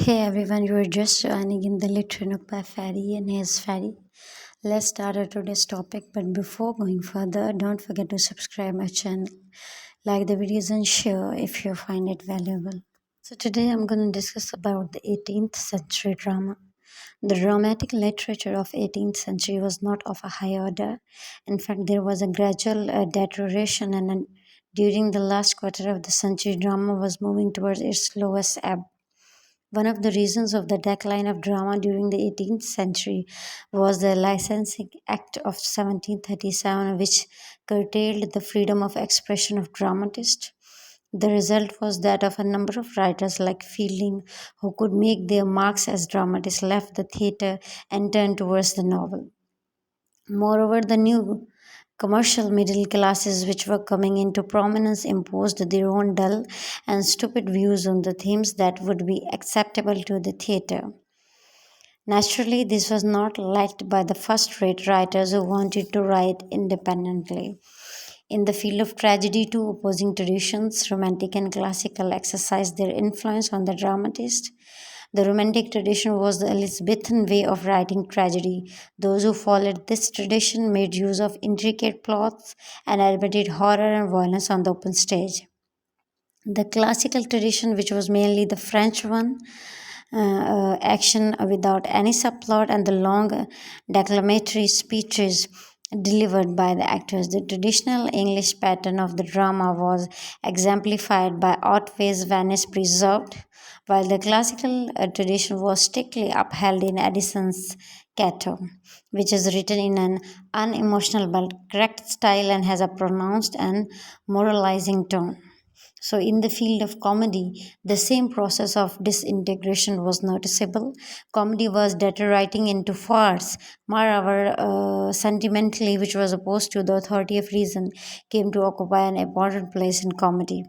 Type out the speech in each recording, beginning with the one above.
Hey everyone, you are just joining in the Literary Nook by Ferry and here's Ferry. Let's start our today's topic, but before going further, don't forget to subscribe my channel, like the videos and share if you find it valuable. So today I'm going to discuss about the 18th century drama. The dramatic literature of 18th century was not of a high order. In fact, there was a gradual deterioration and during the last quarter of the century, drama was moving towards its lowest ebb. One of the reasons of the decline of drama during the 18th century was the Licensing Act of 1737, which curtailed the freedom of expression of dramatists. The result was that of a number of writers like Fielding, who could make their marks as dramatists, left the theatre and turned towards the novel. Moreover, the new commercial middle classes which were coming into prominence imposed their own dull and stupid views on the themes that would be acceptable to the theatre. Naturally, this was not liked by the first rate writers who wanted to write independently. In the field of tragedy, two opposing traditions, romantic and classical, exercised their influence on the dramatist. The romantic tradition was the Elizabethan way of writing tragedy. Those who followed this tradition made use of intricate plots and admitted horror and violence on the open stage. The classical tradition, which was mainly the French one, action without any subplot and the long declamatory speeches delivered by the actors. The traditional English pattern of the drama was exemplified by Otway's Venice Preserved, while the classical tradition was strictly upheld in Addison's Cato, which is written in an unemotional but correct style and has a pronounced and moralizing tone. So, in the field of comedy, the same process of disintegration was noticeable. Comedy was deteriorating into farce. Moreover, sentimentally, which was opposed to the authority of reason, came to occupy an important place in comedy.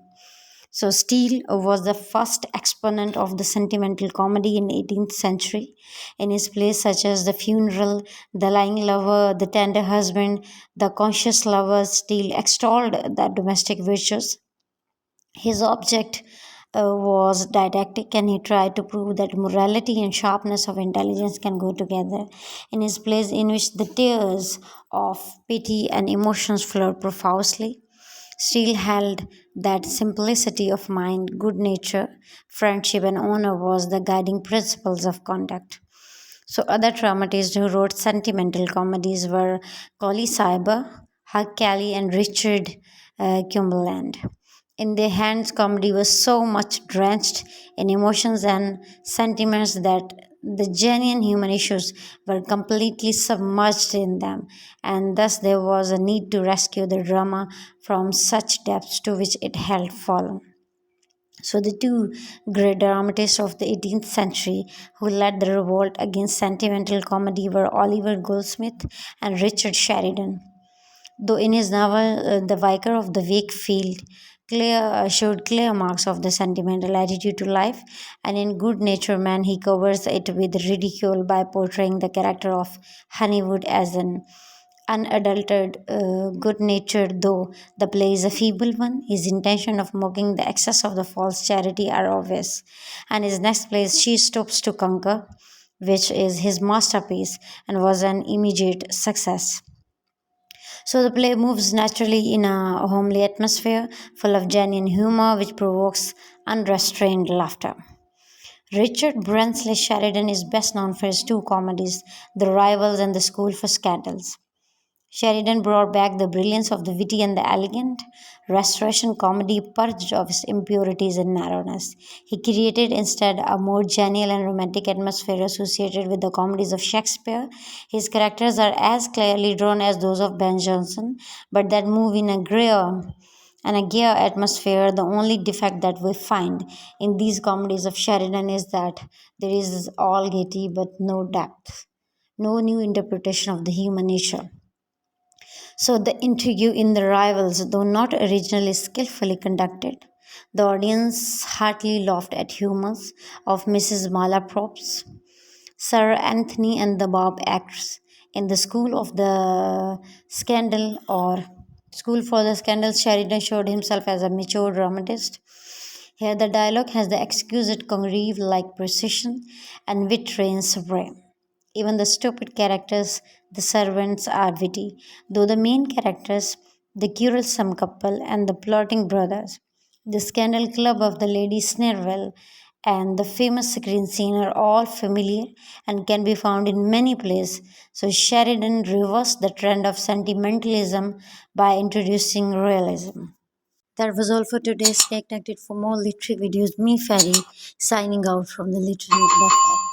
So, Steele was the first exponent of the sentimental comedy in 18th century. In his plays such as The Funeral, The Lying Lover, The Tender Husband, The Conscious Lover, Steele extolled the domestic virtues. His object was didactic, and he tried to prove that morality and sharpness of intelligence can go together. In his plays, in which the tears of pity and emotions flowed profusely, Steele held that simplicity of mind, good nature, friendship, and honor was the guiding principles of conduct. So, other dramatists who wrote sentimental comedies were Collie Cyber, Hugh Kelly, and Richard Cumberland. In their hands, comedy was so much drenched in emotions and sentiments that the genuine human issues were completely submerged in them, and thus there was a need to rescue the drama from such depths to which it had fallen. So, the two great dramatists of the 18th century who led the revolt against sentimental comedy were Oliver Goldsmith and Richard Sheridan. Though in his novel The Vicar of the Wakefield, showed clear marks of the sentimental attitude to life, and in Good Natured Man he covers it with ridicule by portraying the character of Honeywood as an unadulterated, good natured, though the play is a feeble one. His intention of mocking the excess of the false charity are obvious. And his next play is She Stoops to Conquer, which is his masterpiece and was an immediate success. So the play moves naturally in a homely atmosphere full of genuine humor which provokes unrestrained laughter. Richard Brinsley Sheridan is best known for his two comedies, The Rivals and The School for Scandals. Sheridan brought back the brilliance of the witty and the elegant. Restoration comedy purged of its impurities and narrowness. He created instead a more genial and romantic atmosphere associated with the comedies of Shakespeare. His characters are as clearly drawn as those of Ben Jonson, but that move in a grayer and a gay atmosphere. The only defect that we find in these comedies of Sheridan is that there is all gaiety but no depth, no new interpretation of the human nature. So the intrigue in the rivals, though not originally skillfully conducted, the audience heartily laughed at humors of Mrs. Malaprops, Sir Anthony and the Bob acts in the School of the Scandal or School for the Scandal. Sheridan showed himself as a mature dramatist. Here, the dialogue has the exquisite congreve like precision, and wit reigns supreme. Even the stupid characters, the servants, are witty, though the main characters, the quarrelsome couple, and the plotting brothers, the scandal club of the Lady Snerwell, and the famous screen scene are all familiar and can be found in many plays. So Sheridan reversed the trend of sentimentalism by introducing realism. That was all for today. Stay connected for more literary videos. Me, Ferry, signing out from the Literary Buffet.